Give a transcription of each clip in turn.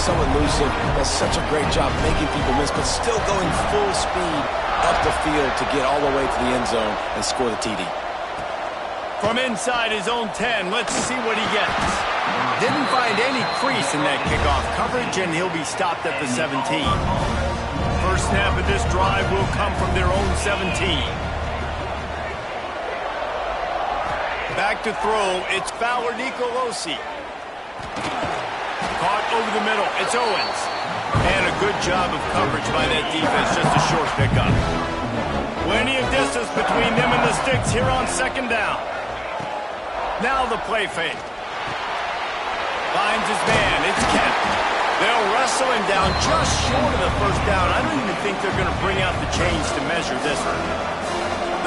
so elusive, does such a great job making people miss, but still going full speed up the field to get all the way to the end zone and score the TD. From inside his own 10, let's see what he gets. Didn't find any crease in that kickoff coverage, and he'll be stopped at the 17. First snap of this drive will come from their own 17. Back to throw, it's Fowler Nicolosi. Caught over the middle, it's Owens. And a good job of coverage by that defense, just a short pickup. Plenty of distance between them and the sticks here on second down. Now the play fake. Finds his man, it's Kemp. They'll wrestle him down just short of the first down. I don't even think they're going to bring out the chains to measure this one.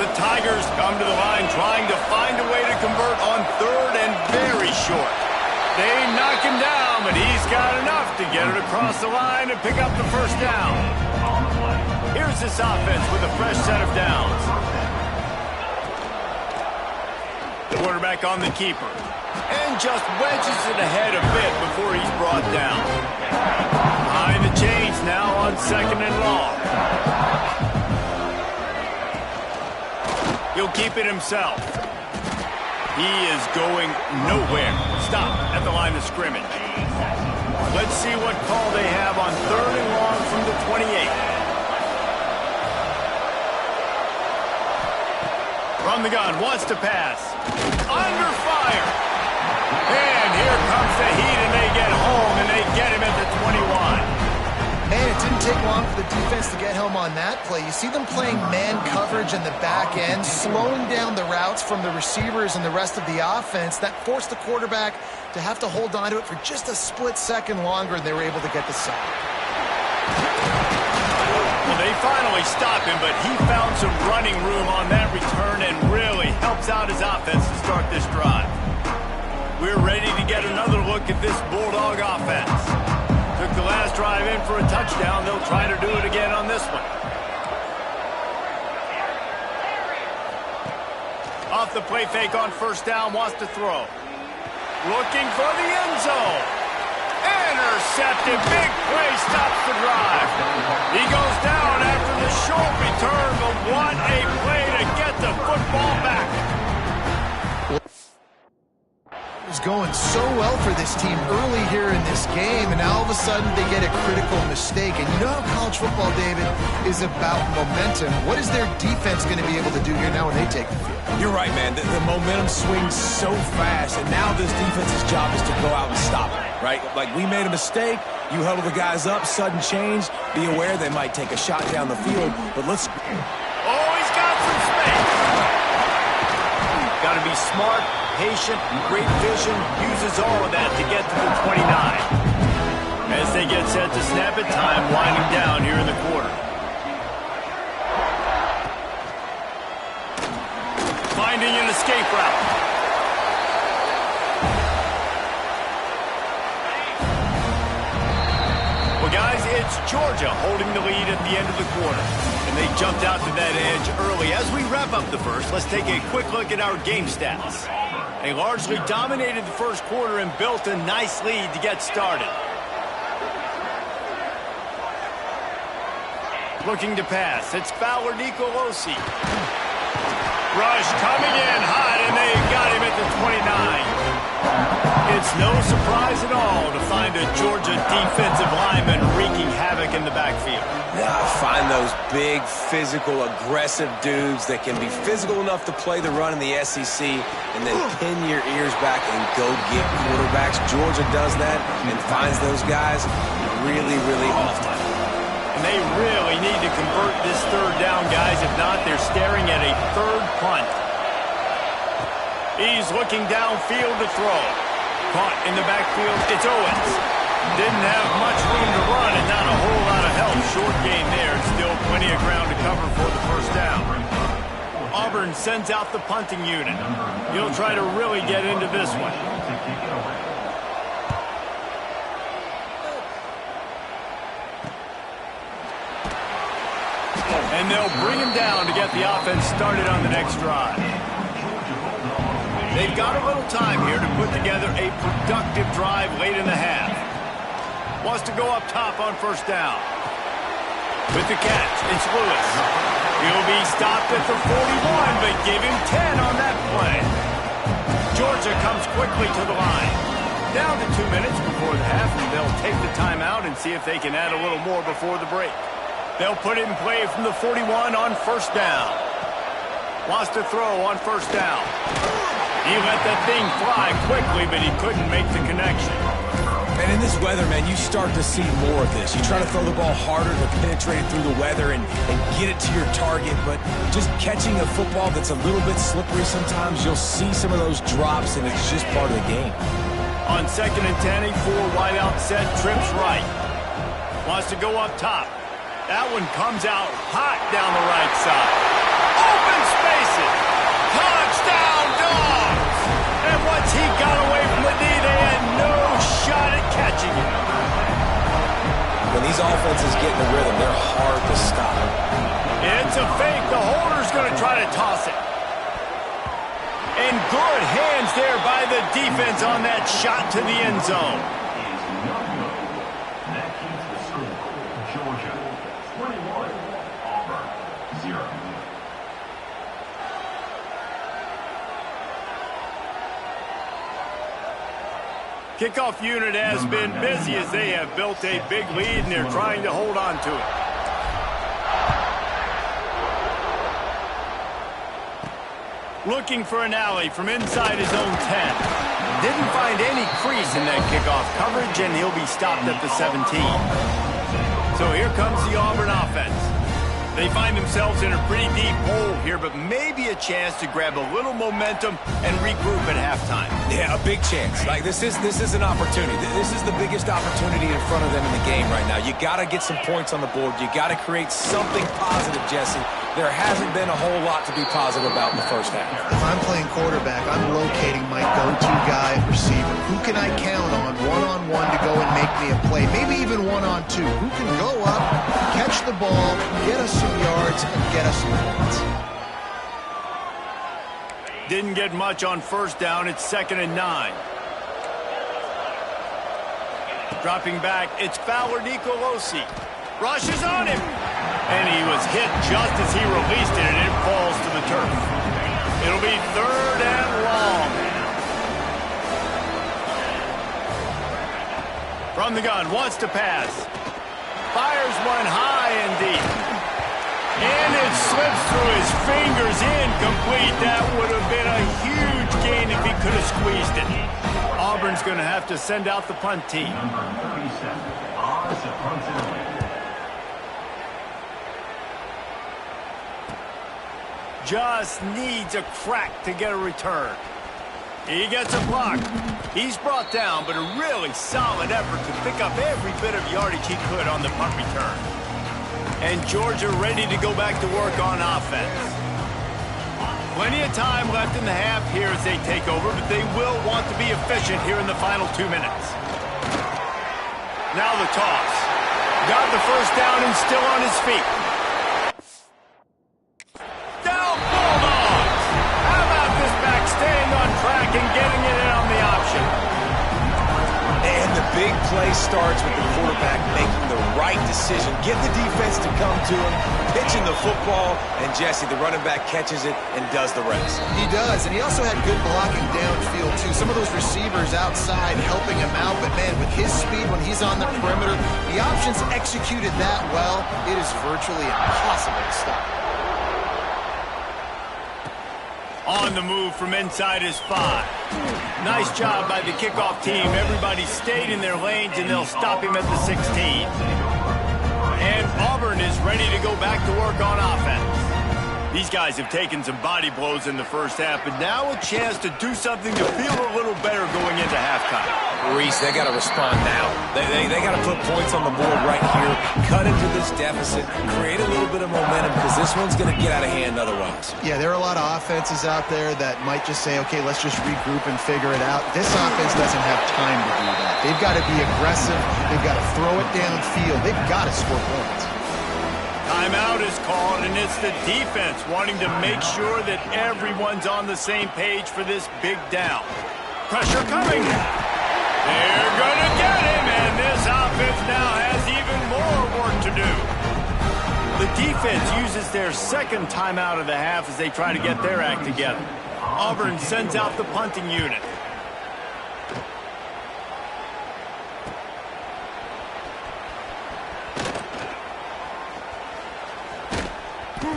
The Tigers come to the line trying to find a way to convert on third and very short. They knock him down, but he's got enough to get it across the line and pick up the first down. Here's this offense with a fresh set of downs. The quarterback on the keeper. And just wedges it ahead a bit before he's brought down. Behind the chains now on second and long. He'll keep it himself. He is going nowhere. Stop at the line of scrimmage. Let's see what call they have on third and long from the 28. From the gun, wants to pass. Under fire. And here comes the heat, and they get home, and they get him at the 21. Man, it didn't take long for the defense to get home on that play. You see them playing man coverage in the back end, slowing down the routes from the receivers and the rest of the offense. That forced the quarterback to have to hold on to it for just a split second longer, and they were able to get the sack. Well, they finally stop him, but he found some running room on that return and really helps out his offense to start this drive. We're ready to get another look at this Bulldog offense. Took the last drive in for a touchdown. They'll try to do it again on this one. Off the play fake on first down, wants to throw. Looking for the end zone. Intercepted. Big play stops the drive. He goes down after the short return, but what a play to get the football back. It was going so well for this team early here in this game, and now all of a sudden they get a critical mistake. And you know how college football, David, is about momentum. What is their defense going to be able to do here now when they take the field? You're right, man. The momentum swings so fast, and now this defense's job is to go out and stop it, right? Like, we made a mistake. You huddle the guys up, sudden change. Be aware they might take a shot down the field, but let's... Oh, he's got some space. Got to be smart, patient, great vision, uses all of that to get to the 29. As they get set to snap it, time winding down here in the quarter. Finding an escape route. Well, guys, it's Georgia holding the lead at the end of the quarter. And they jumped out to that edge early. As we wrap up the first, let's take a quick look at our game stats. They largely dominated the first quarter and built a nice lead to get started. Looking to pass, it's Fowler Nicolosi. Rush coming in hot, and they got him at the 29. It's no surprise at all to find a Georgia defensive lineman wreaking havoc in the backfield. Yeah, find those big, physical, aggressive dudes that can be physical enough to play the run in the SEC and then pin your ears back and go get quarterbacks. Georgia does that and finds those guys really, really often. And they really need to convert this third down, guys. If not, they're staring at a third punt. He's looking downfield to throw. Caught in the backfield, it's Owens. Didn't have much room to run and not a whole lot of help. Short gain there, and still plenty of ground to cover for the first down. Auburn sends out the punting unit. He'll try to really get into this one. And they'll bring him down to get the offense started on the next drive. They've got a little time here to put together a productive drive late in the half. wants to go up top on first down. With the catch, it's Lewis. He'll be stopped at the 41, but give him 10 on that play. Georgia comes quickly to the line. Down to 2 minutes before the half, and they'll take the timeout and see if they can add a little more before the break. They'll put it in play from the 41 on first down. Wants to throw on first down. He let that thing fly quickly, but he couldn't make the connection. And in this weather, man, you start to see more of this. You try to throw the ball harder to penetrate it through the weather and get it to your target, but just catching a football that's a little bit slippery sometimes, you'll see some of those drops, and it's just part of the game. On 2nd and 10, a 4 wide out set, trips right. Wants to go up top. That one comes out hot down the right side. Open spaces. Touchdown, Dogs! And once he got away from the D, they had no shot at catching him. When these offenses get in the rhythm, they're hard to stop. It's a fake. The holder's going to try to toss it. And good hands there by the defense on that shot to the end zone. That keeps the score. Georgia 21, Auburn 0. Kickoff unit has been busy as they have built a big lead, and they're trying to hold on to it. Looking for an alley from inside his own 10. Didn't find any crease in that kickoff coverage, and he'll be stopped at the 17. So here comes the Auburn offense. They find themselves in a pretty deep hole here, but maybe a chance to grab a little momentum and regroup at halftime. Yeah, a big chance. Like this is an opportunity. This is the biggest opportunity in front of them in the game right now. You got to get some points on the board. You got to create something positive, Jesse. There hasn't been a whole lot to be positive about in the first half. If I'm playing quarterback, I'm locating my go-to guy at receiver. Who can I count on one-on-one to go and make me a play? Maybe even one-on-two. Who can go up, catch the ball, get us some yards, and get us some points? Didn't get much on first down. It's 2nd and 9. Dropping back, it's Fowler Nicolosi. Rushes on him. And he was hit just as he released it, and it falls to the turf. It'll be 3rd and long. From the gun, wants to pass. Fires one high and deep. And it slips through his fingers, incomplete. That would have been a huge gain if he could have squeezed it. Auburn's going to have to send out the punt team. Number 37, Oz punts it away. Just needs a crack to get a return. He gets a block. He's brought down, but a really solid effort to pick up every bit of yardage he could on the punt return. And Georgia ready to go back to work on offense. Plenty of time left in the half here as they take over, but they will want to be efficient here in the final 2 minutes. Now the toss. Got the first down and still on his feet. Staying on track and getting it in on the option. And the big play starts with the quarterback making the right decision. Get the defense to come to him, pitching the football, and Jesse, the running back, catches it and does the rest. He does, and he also had good blocking downfield, too. Some of those receivers outside helping him out, but, man, with his speed when he's on the perimeter, the options executed that well, it is virtually impossible to stop. On the move from inside his 5. Nice job by the kickoff team. Everybody stayed in their lanes, and they'll stop him at the 16. And Auburn is ready to go back to work on offense. These guys have taken some body blows in the first half, but now a chance to do something to feel a little better going into halftime. Reese, they got to respond now. They got to put points on the board right here, cut into this deficit, create a little bit of momentum, because this one's going to get out of hand otherwise. Yeah, there are a lot of offenses out there that might just say, okay, let's just regroup and figure it out. This offense doesn't have time to do that. They've got to be aggressive. They've got to throw it downfield. They've got to score points. Timeout is called, and it's the defense wanting to make sure that everyone's on the same page for this big down. Pressure coming. They're going to get him, and this offense now has even more work to do. The defense uses their second timeout of the half as they try to get their act together. Auburn sends out the punting unit.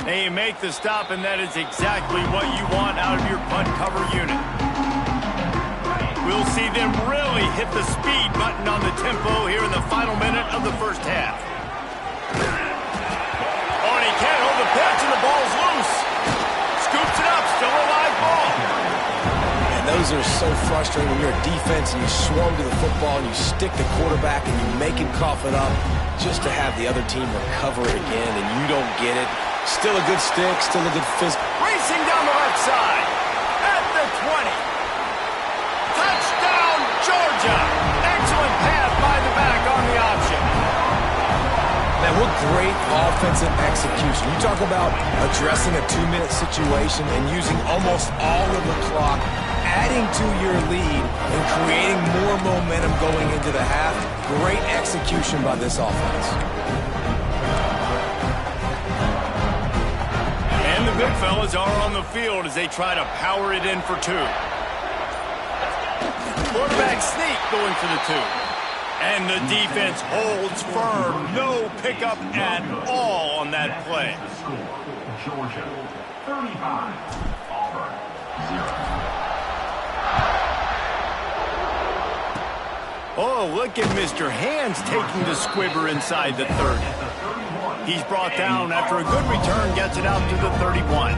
They make the stop, and that is exactly what you want out of your punt cover unit. We'll see them really hit the speed button on the tempo here in the final minute of the first half. Oh, and he can't hold the pitch, and the ball's loose. Scoops it up, still a live ball. And those are so frustrating when you're a defense and you swarm to the football and you stick the quarterback and you make him cough it up just to have the other team recover it again, and you don't get it. Still a good stick, still a good fist. Racing down the left side at the 20. Touchdown, Georgia. Excellent pass by the back on the option. Man, what great offensive execution. You talk about addressing a 2-minute situation and using almost all of the clock, adding to your lead and creating more momentum going into the half. Great execution by this offense. And the big fellas are on the field as they try to power it in for 2. Quarterback sneak going for the 2. And the defense holds firm. No pickup at all on that play. Georgia 35, Auburn 0. Oh, look at Mr. Hands taking the squibber inside the 30. He's brought down after a good return, gets it out to the 31.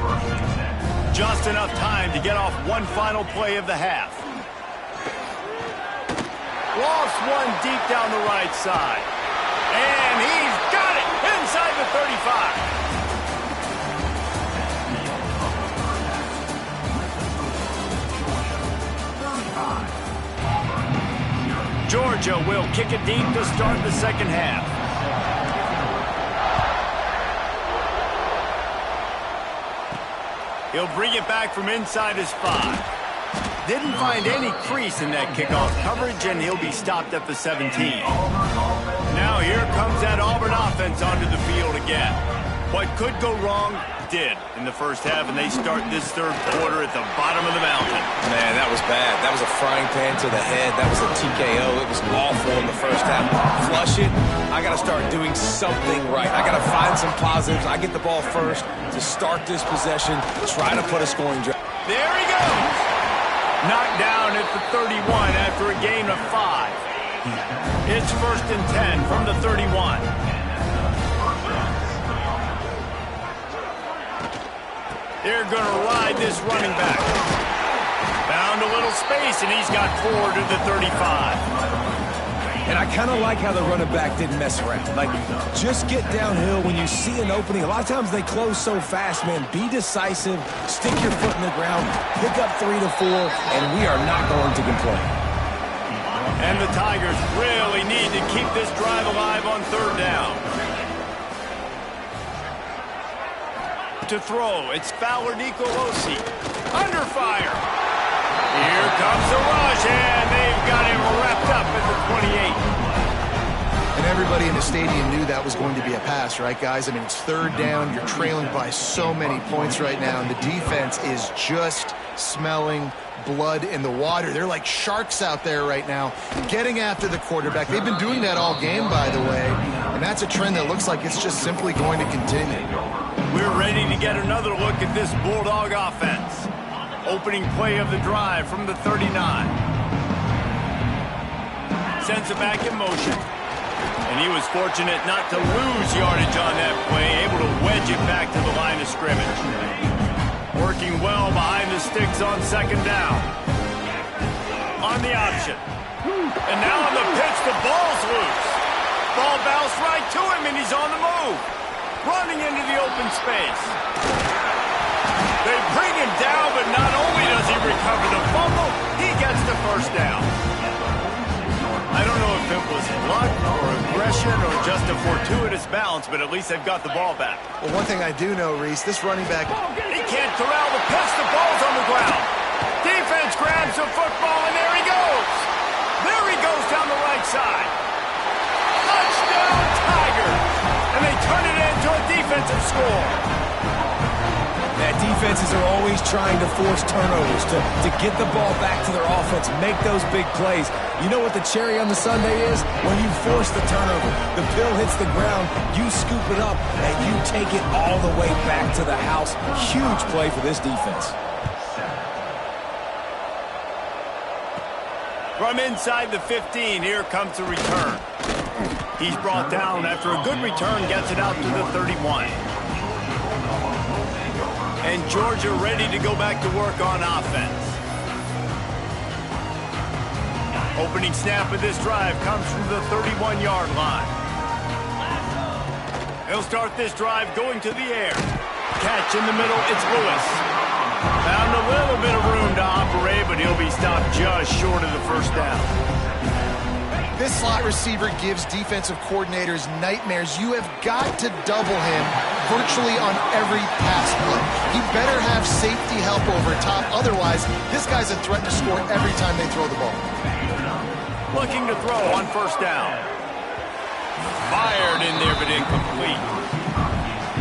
Just enough time to get off one final play of the half. Lost one deep down the right side. And he's got it inside the 35. Georgia will kick it deep to start the second half. He'll bring it back from inside his 5. Didn't find any crease in that kickoff coverage, and he'll be stopped at the 17. Now here comes that Auburn offense onto the field again. What could go wrong did in the first half, and they start this third quarter at the bottom of the mountain. Man, that was bad. That was a frying pan to the head. That was a TKO. It was awful in the first half. Flush it. I got to start doing something right. I got to find some positives. I get the ball first to start this possession, try to put a scoring drive. There he goes. Knocked down at the 31 after a gain of 5. It's 1st and 10 from the 31. They're going to ride this running back. Found a little space, and he's got 4 to the 35. And I kind of like how the running back didn't mess around. Like, just get downhill when you see an opening. A lot of times they close so fast, man. Be decisive, stick your foot in the ground, pick up 3 to 4, and we are not going to complain. And the Tigers really need to keep this drive alive on 3rd down. To throw, it's Fowler Nicolosi. Under fire. Here comes the rush, and they've got him wrapped up at the 28. And everybody in the stadium knew that was going to be a pass, right, guys? I mean, it's 3rd down. You're trailing by so many points right now, and the defense is just smelling blood in the water. They're like sharks out there right now, getting after the quarterback. They've been doing that all game, by the way, and that's a trend that looks like it's just simply going to continue. We're ready to get another look at this Bulldog offense. Opening play of the drive from the 39. Sends it back in motion. And he was fortunate not to lose yardage on that play, able to wedge it back to the line of scrimmage. Working well behind the sticks on 2nd down. On the option. And now on the pitch, the ball's loose. Ball bounced right to him, and he's on the move. Running into the open space. They bring him down, but not only does he recover the fumble, he gets the 1st down. I don't know if it was luck or aggression or just a fortuitous bounce, but at least they've got the ball back. Well, one thing I do know, Reese, this running back... He can't corral the pitch. The ball's on the ground. Defense grabs the football, and there he goes. There he goes down the right side. offensive score. That defenses are always trying to force turnovers to get the ball back to their offense, make those big plays. You know what the cherry on the sundae is? When you force the turnover, the pill hits the ground, you scoop it up, and you take it all the way back to the house. Huge play for this defense. From inside the 15, here comes the return. He's brought down after a good return, gets it out to the 31. And Georgia ready to go back to work on offense. Opening snap of this drive comes from the 31-yard line. He'll start this drive going to the air. Catch in the middle, it's Lewis. Found a little bit of room to operate, but he'll be stopped just short of the first down. This slot receiver gives defensive coordinators nightmares. You have got to double him virtually on every pass play. He better have safety help over top. Otherwise, this guy's a threat to score every time they throw the ball. Looking to throw on first down. Fired in there, but incomplete.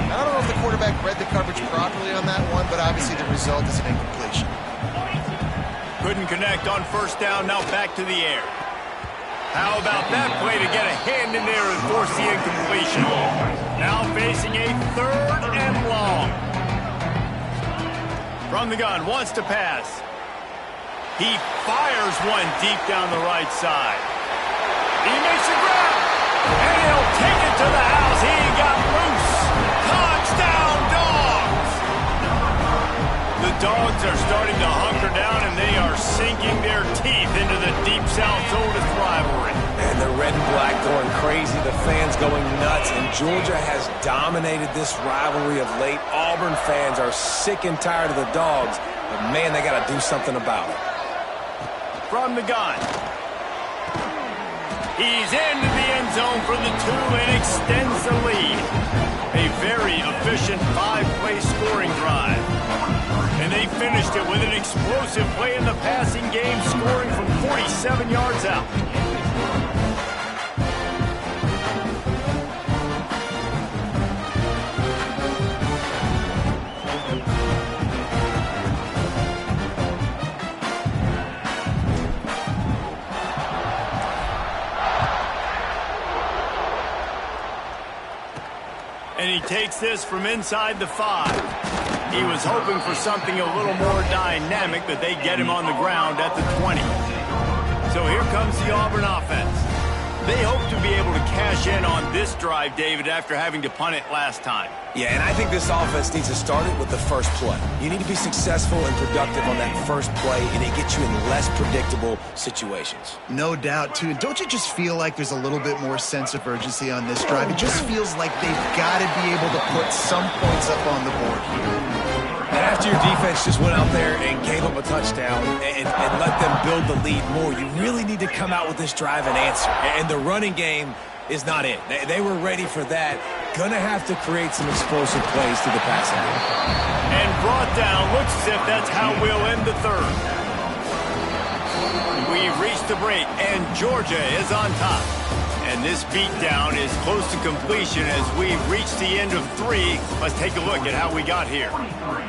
I don't know if the quarterback read the coverage properly on that one, but obviously the result is an incompletion. Couldn't connect on first down, now back to the air. How about that play to get a hand in there and force the incompletion? Now facing a third and long. From the gun, wants to pass. He fires one deep down the right side. He makes a grab, and he'll take it to the house. He got loose. Touchdown, Dogs! The Dogs are starting to hunker down, and they are sinking their teeth into the Deep South's oldest rivalry. And the red and black going crazy, the fans going nuts, and Georgia has dominated this rivalry of late. Auburn fans are sick and tired of the Dogs, but man, they got to do something about it. From the gun. He's into the end zone for the 2 and extends the lead. A very efficient 5-play scoring drive. And they finished it with an explosive play in the passing game, scoring from 47 yards out. And he takes this from inside the 5. He was hoping for something a little more dynamic, but they get him on the ground at the 20. So here comes the Auburn offense. They hope to be able to cash in on this drive, David, after having to punt it last time. Yeah, and I think this offense needs to start it with the first play. You need to be successful and productive on that first play, and it gets you in less predictable situations. No doubt, too. Don't you just feel like there's a little bit more sense of urgency on this drive? It just feels like they've got to be able to put some points up on the board here. And after your defense just went out there and gave up a touchdown and let them build the lead more, you really need to come out with this drive and answer. And the running game is not it. They were ready for that. Gonna have to create some explosive plays to the passing game. And brought down. Looks as if that's how we'll end the third. We've reached the break, and Georgia is on top. And this beatdown is close to completion as we've reached the end of 3. Let's take a look at how we got here.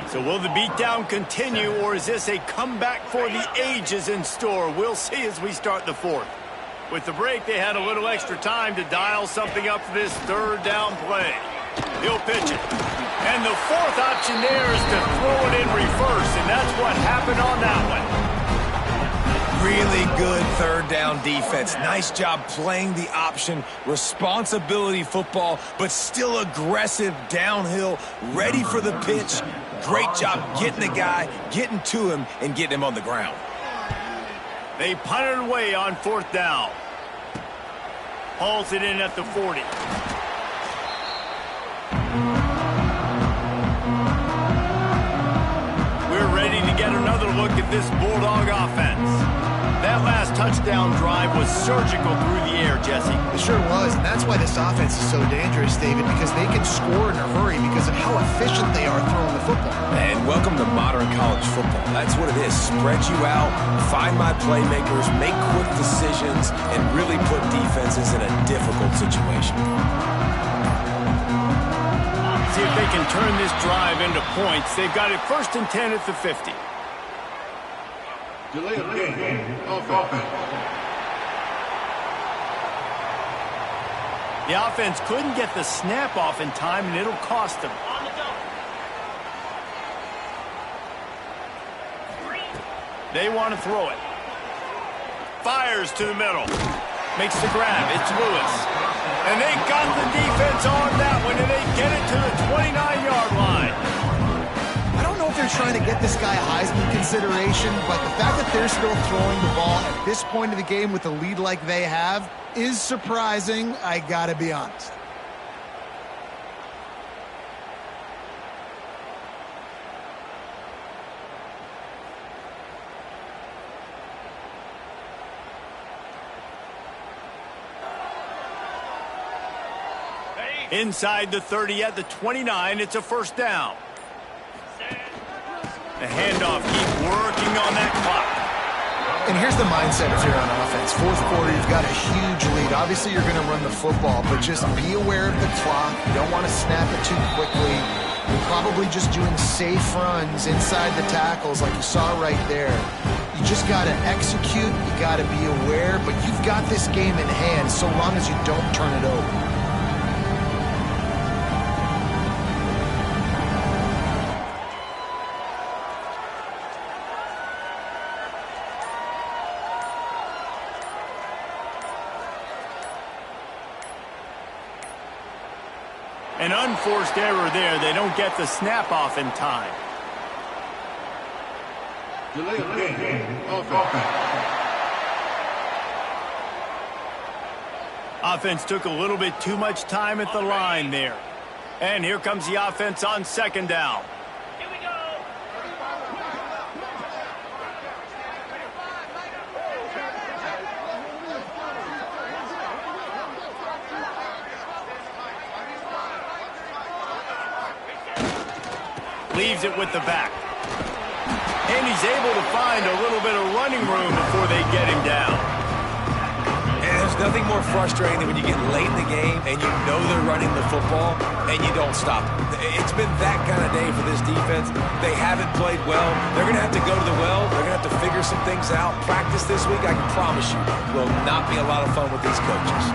So will the beatdown continue, or is this a comeback for the ages in store? We'll see as we start the 4th. With the break, they had a little extra time to dial something up for this third down play. He'll pitch it. And the 4th option there is to throw it in reverse, and that's what happened on that one. Really good third down defense. Nice job playing the option, responsibility football, but still aggressive downhill, ready for the pitch. Great job getting the guy, getting to him, and getting him on the ground. They punted away on 4th down. Hauls it in at the 40. We're ready to get another look at this Bulldog offense. That last touchdown drive was surgical through the air, Jesse. It sure was, and that's why this offense is so dangerous, David, because they can score in a hurry because of how efficient they are throwing the football. And welcome to modern college football. That's what it is. Spread you out, find my playmakers, make quick decisions, and really put defenses in a difficult situation. see if they can turn this drive into points. They've got it 1st and 10 at the 50. Delay of game. Offense. The offense couldn't get the snap off in time, and it'll cost them. They want to throw it. Fires to the middle. Makes the grab. It's Lewis. And they got the defense on that one, and they get it to the 29-yard line. I don't know if they're trying to get this guy Heisman consideration, but the fact that they're still throwing the ball at this point of the game with a lead like they have is surprising, I gotta be honest. Inside the 30 at the 29, it's a 1st down. The handoff, keep working on that clock. And here's the mindset if you're on offense. 4th quarter, you've got a huge lead. Obviously, you're going to run the football, but just be aware of the clock. You don't want to snap it too quickly. You're probably just doing safe runs inside the tackles like you saw right there. You just got to execute. You got to be aware, but you've got this game in hand so long as you don't turn it over. An unforced error there. They don't get the snap off in time. Delay of game. Offense. Offense took a little bit too much time at the line there. And here comes the offense on 2nd down. Here we go. Leaves it with the back. And he's able to find a little bit of running room before they get him down. And there's nothing more frustrating than when you get late in the game and you know they're running the football and you don't stop them. It's been that kind of day for this defense. They haven't played well. They're going to have to go to the well. They're going to have to figure some things out. Practice this week, I can promise you, will not be a lot of fun with these coaches.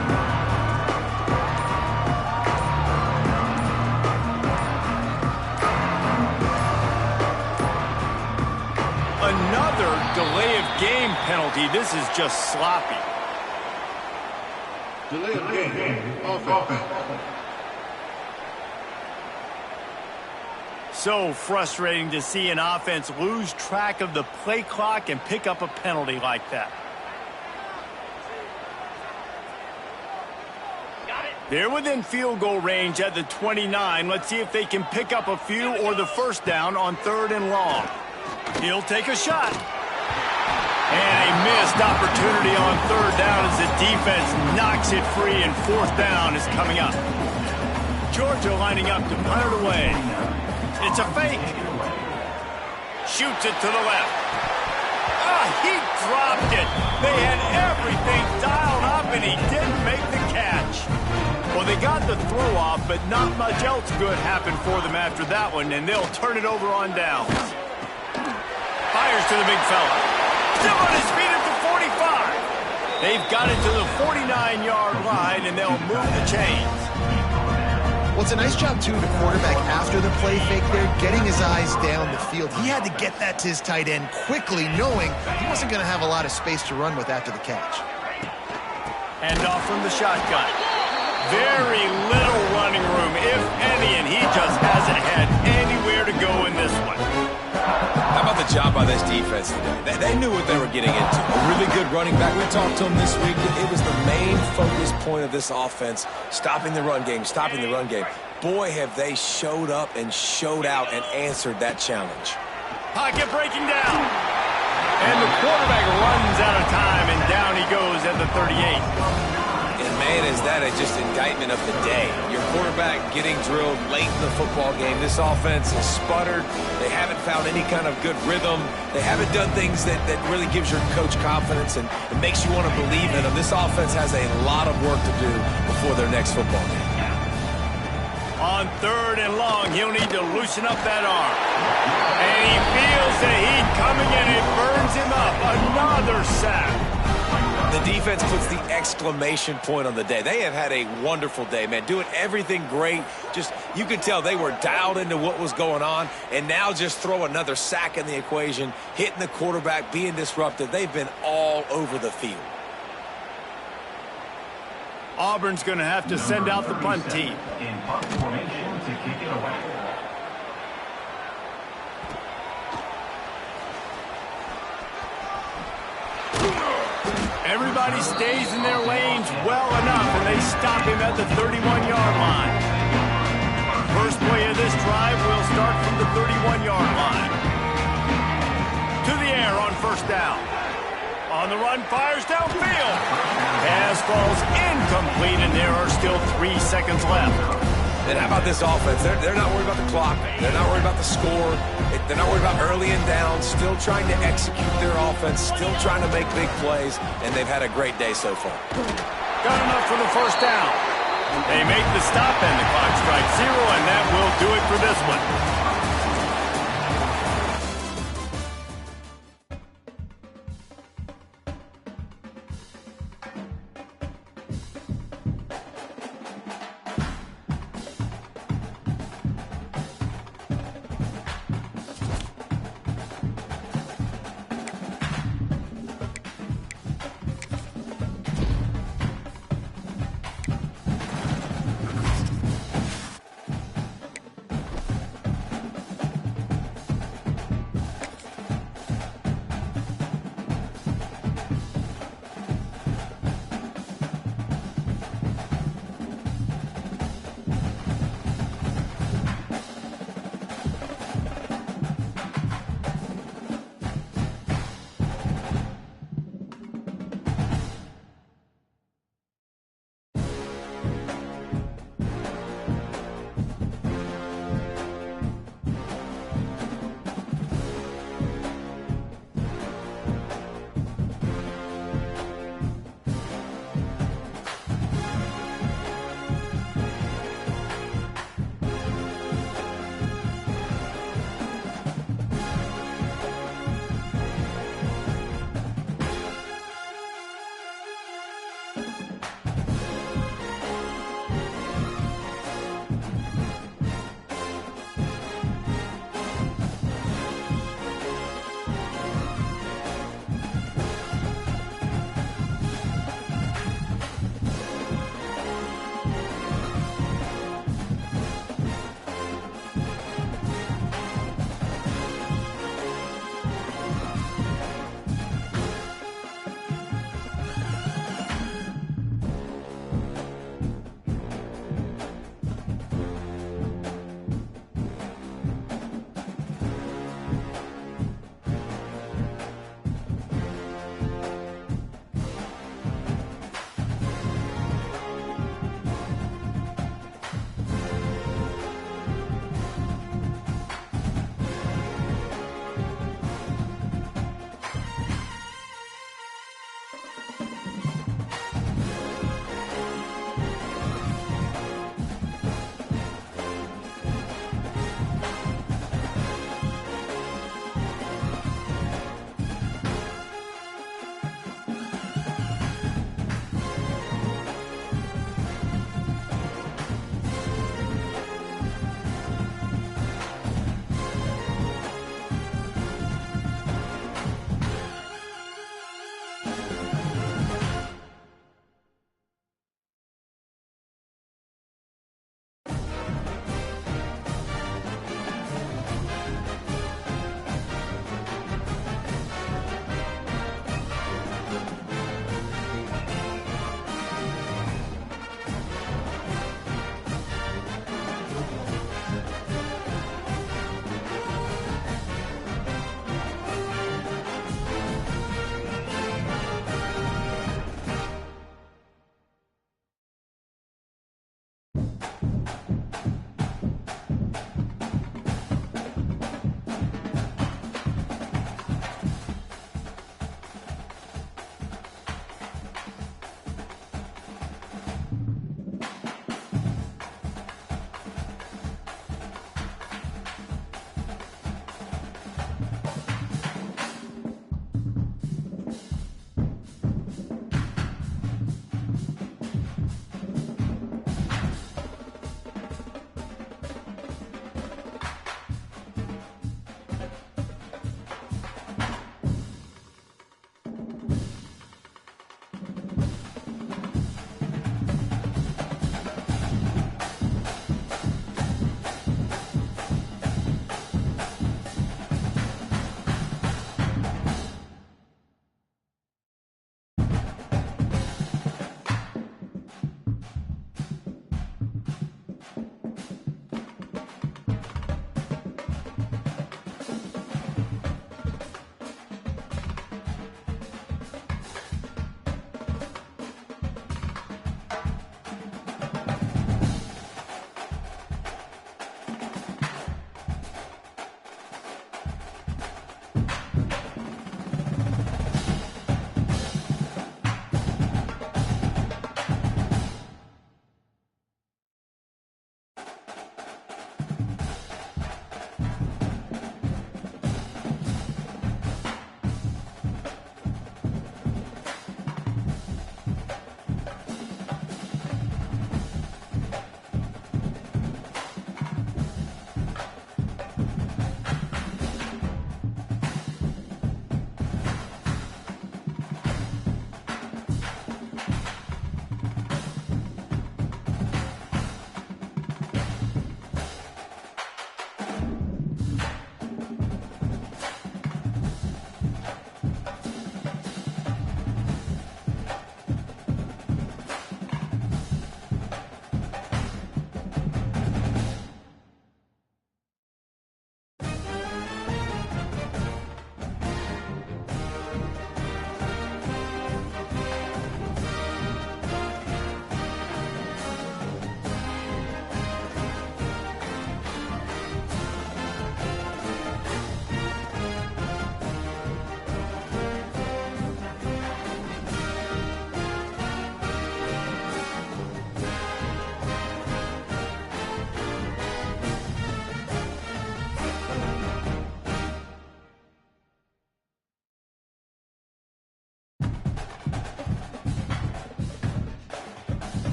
Another delay of game penalty. This is just sloppy. Delay of game. Offense. So frustrating to see an offense lose track of the play clock and pick up a penalty like that. They're within field goal range at the 29. Let's see if they can pick up a few or the 1st down on 3rd and long. He'll take a shot. And a missed opportunity on 3rd down as the defense knocks it free, and 4th down is coming up. Georgia lining up to punt it away. It's a fake. Shoots it to the left. Ah, he dropped it. They had everything dialed up, and he didn't make the catch. Well, they got the throw off, but not much else good happened for them after that one, and they'll turn it over on downs. Fires to the big fella. Still on his feet at the 45. They've got it to the 49-yard line, and they'll move the chains. Well, it's a nice job, too, the quarterback after the play fake there, getting his eyes down the field. He had to get that to his tight end quickly, knowing he wasn't going to have a lot of space to run with after the catch. Hand off from the shotgun. Very little running room, if any, and he just hasn't had anywhere to go in this one. How about the job by this defense today? They knew what they were getting into. A really good running back. We talked to him this week. It was the main focus point of this offense, stopping the run game, stopping the run game. Boy, have they showed up and showed out and answered that challenge. Pocket breaking down. And the quarterback runs out of time, and down he goes at the 38. And man, is that just indictment of the day. Your quarterback getting drilled late in the football game. This offense has sputtered. They haven't found any kind of good rhythm. They haven't done things that really gives your coach confidence and it makes you want to believe in them. This offense has a lot of work to do before their next football game. On 3rd and long, he'll need to loosen up that arm. And he feels the heat coming and it burns him up. Another sack. The defense puts the exclamation point on the day. They have had a wonderful day, man. Doing everything great. Just, you could tell they were dialed into what was going on. And now just throw another sack in the equation, hitting the quarterback, being disruptive. They've been all over the field. Auburn's going to have to send out the punt team. In punt formation to kick it away. Everybody stays in their lanes well enough, and they stop him at the 31-yard line. First play of this drive will start from the 31-yard line. To the air on 1st down. On the run, fires downfield. Pass falls incomplete, and there are still 3 seconds left. And how about this offense? They're not worried about the clock. They're not worried about the score. They're not worried about early and down. Still trying to execute their offense. Still trying to make big plays. And they've had a great day so far. Got enough for the 1st down. They make the stop, and the clock strikes 0, and that will do it for this one.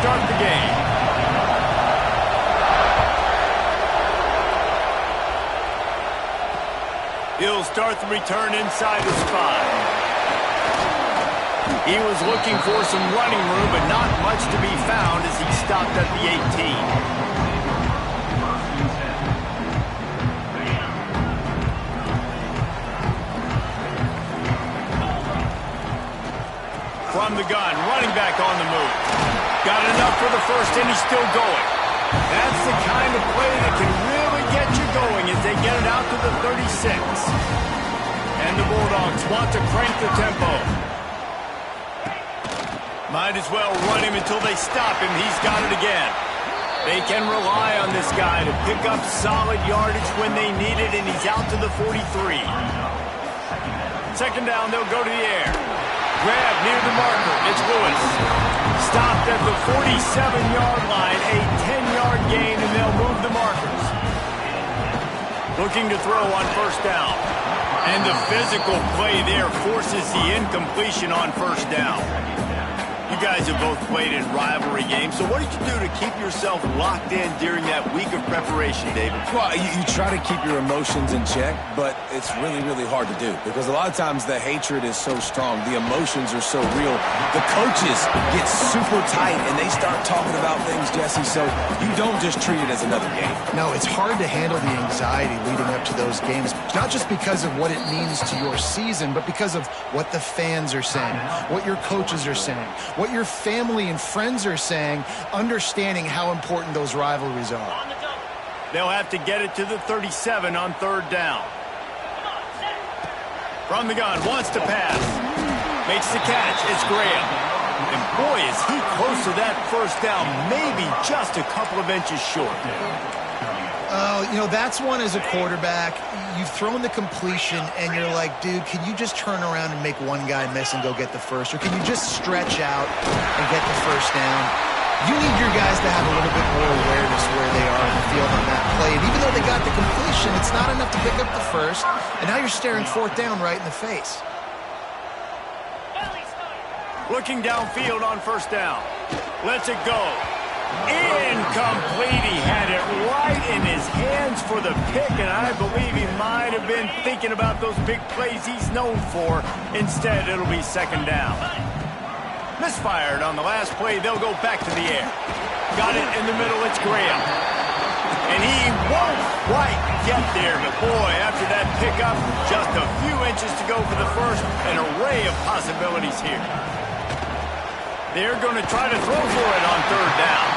start the game. He'll start the return inside his 5. He was looking for some running room, but not much to be found as he stopped at the 18. From the gun, running back on the move. Got enough for the first, and he's still going. That's the kind of play that can really get you going as they get it out to the 36. And the Bulldogs want to crank the tempo. Might as well run him until they stop him. He's got it again. They can rely on this guy to pick up solid yardage when they need it, and he's out to the 43. Second down, they'll go to the air. Grab near the marker. It's Lewis. Stopped at the 47-yard line, a 10-yard gain, and they'll move the markers. Looking to throw on first down. And the physical play there forces the incompletion on first down. You guys have both played in rivalry games, so what did you do to keep yourself locked in during that week of preparation, David? Well, you try to keep your emotions in check, but it's really, really hard to do because a lot of times the hatred is so strong. The emotions are so real. The coaches get super tight, and they start talking about things, Jesse, so you don't just treat it as another game. No, it's hard to handle the anxiety leading up to those games, not just because of what it means to your season, but because of what the fans are saying, what your coaches are saying, what your family and friends are saying, understanding how important those rivalries are. They'll have to get it to the 37 on third down. From the gun, wants to pass. Makes the catch. It's Graham. And boy, is he close to that first down, maybe just a couple of inches short. You know, that's one as a quarterback. You've thrown the completion, and you're like, dude, can you just turn around and make one guy miss and go get the first? Or can you just stretch out and get the first down? You need your guys to have a little bit more awareness where they are in the field on that play. And even though they got the completion, it's not enough to pick up the first. And now you're staring fourth down right in the face. Looking downfield on first down. Lets it go. Incomplete. He had it right in his hands for the pick, and I believe he might have been thinking about those big plays he's known for. Instead, it'll be second down. Misfired on the last play. They'll go back to the air. Got it in the middle. It's Graham. And he won't quite get there, but boy, after that pickup, just a few inches to go for the first. An array of possibilities here. They're going to try to throw for it on third down.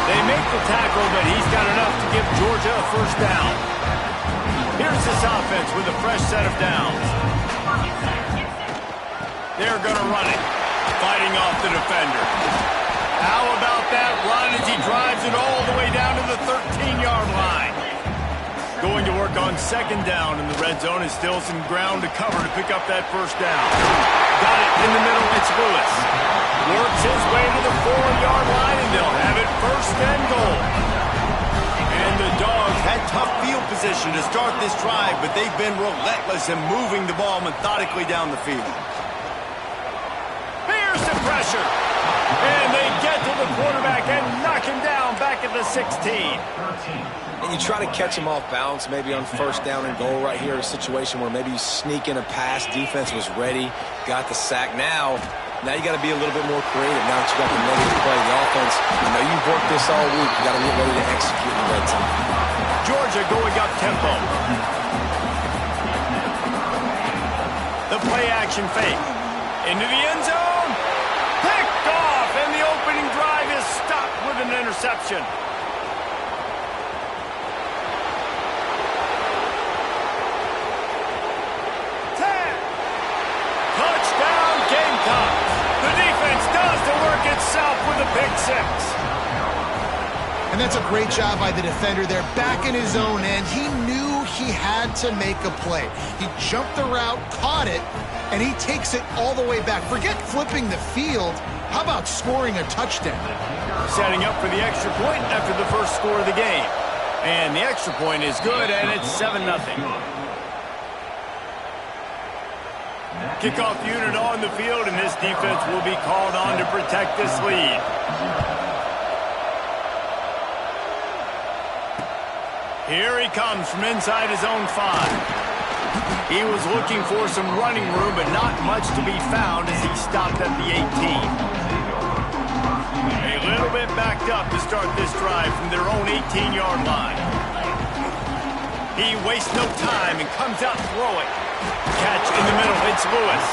They make the tackle, but he's got enough to give Georgia a first down. Here's this offense with a fresh set of downs. They're going to run it, fighting off the defender. How about that run as he drives it all the way down to the 13-yard line? Going to work on second down in the red zone is still some ground to cover to pick up that first down. Got it in the middle. It's Lewis. Works his way to the 4-yard line, and they'll have it first and goal. And the Dogs had tough field position to start this drive, but they've been relentless in moving the ball methodically down the field. Here's the pressure. And they get to the quarterback and knock him down back at the 16. And you try to catch him off balance, maybe on first down and goal right here, a situation where maybe you sneak in a pass, defense was ready, got the sack. Now you got to be a little bit more creative now that you got the negative play. The offense, you know, you've worked this all week. You got to get ready to execute in the red zone. Georgia going up tempo. The play action fake. Into the end zone. Picked off, and the opening drive is stopped with an interception. Touchdown Gamecocks. The defense does the work itself with a pick six. And that's a great job by the defender there, back in his own end. He knew he had to make a play. He jumped the route, caught it, and he takes it all the way back. Forget flipping the field. How about scoring a touchdown? Setting up for the extra point after the first score of the game. And the extra point is good, and it's 7-0. Kickoff unit on the field, and this defense will be called on to protect this lead. Here he comes from inside his own 5. He was looking for some running room, but not much to be found as he stopped at the 18. A little bit backed up to start this drive from their own 18-yard line. He wastes no time and comes out throwing. Catch in the middle. It's Lewis.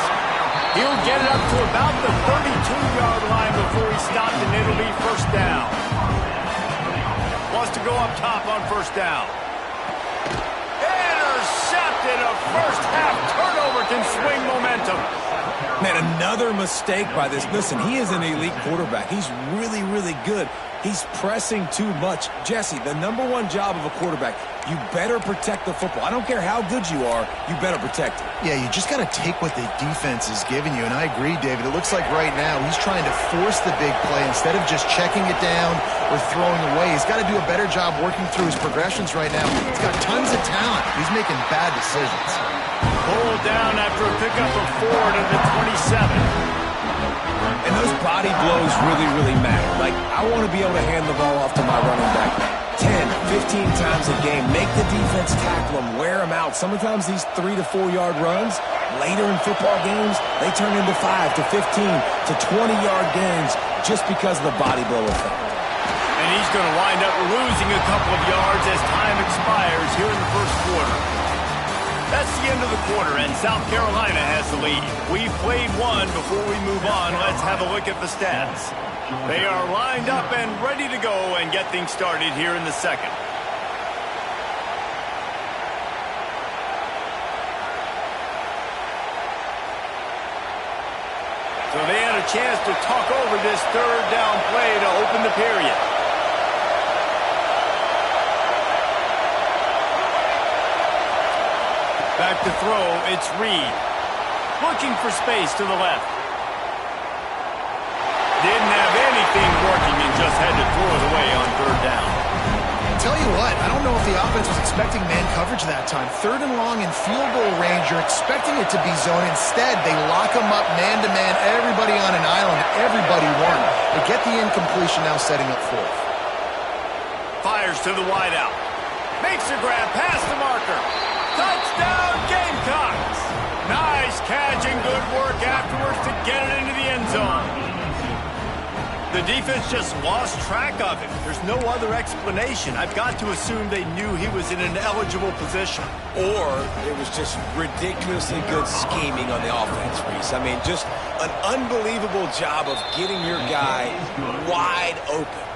He'll get it up to about the 32-yard line before he stopped, and it'll be first down. Wants to go up top on first down. Intercepted. A first-half turnover can swing momentum. Man, another mistake by this. Listen, he is an elite quarterback. He's really, really good. He's pressing too much. Jesse, the #1 job of a quarterback, you better protect the football. I don't care how good you are, you better protect it. Yeah, you just got to take what the defense is giving you, and I agree, David. It looks like right now he's trying to force the big play instead of just checking it down or throwing away. He's got to do a better job working through his progressions right now. He's got tons of talent. He's making bad decisions. Pulled down after a pickup of 4 to the 27. And those body blows really, really matter. Like, I want to be able to hand the ball off to my running back 10, 15 times a game. Make the defense tackle him, wear him out. Sometimes these 3 to 4 yard runs, later in football games, they turn into 5 to 15 to 20-yard gains just because of the body blow effect. And he's going to wind up losing a couple of yards as time expires here in the first quarter. That's the end of the quarter, and South Carolina has the lead. We've played one. Before we move on, let's have a look at the stats. They are lined up and ready to go and get things started here in the second. So they had a chance to talk over this third down play to open the period. Back to throw, it's Reed. Looking for space to the left. Didn't have anything working and just had to throw it away on third down. Tell you what, I don't know if the offense was expecting man coverage that time. 3rd and long in field goal range, you're expecting it to be zone. Instead, they lock them up man-to-man, everybody on an island, everybody won. They get the incompletion now setting up 4th. Fires to the wideout. Makes a grab past the marker. Touchdown, Gamecocks! Nice catch and good work afterwards to get it into the end zone. The defense just lost track of him. There's no other explanation. I've got to assume they knew he was in an eligible position. Or it was just ridiculously good scheming on the offense, Reese. I mean, just an unbelievable job of getting your guy wide open.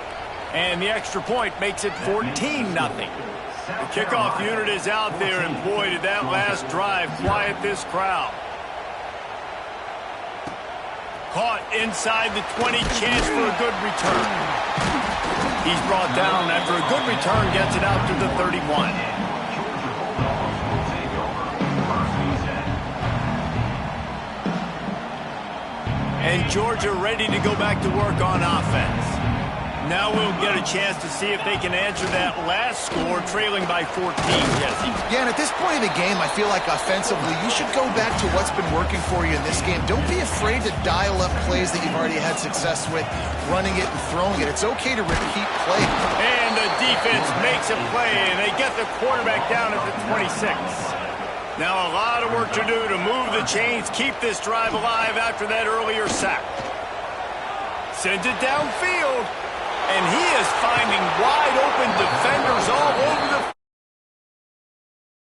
And the extra point makes it 14-0. The kickoff unit is out there, and boy, did that last drive quiet this crowd. Caught inside the 20, chance for a good return. He's brought down after a good return, gets it out to the 31. And Georgia ready to go back to work on offense. Now we'll get a chance to see if they can answer that last score, trailing by 14, Jesse. Yeah, and at this point in the game, I feel like offensively, you should go back to what's been working for you in this game. Don't be afraid to dial up plays that you've already had success with, running it and throwing it. It's okay to repeat plays. And the defense makes a play, and they get the quarterback down at the 26. Now a lot of work to do to move the chains, keep this drive alive after that earlier sack. Sends it downfield. And he is finding wide open defenders all over the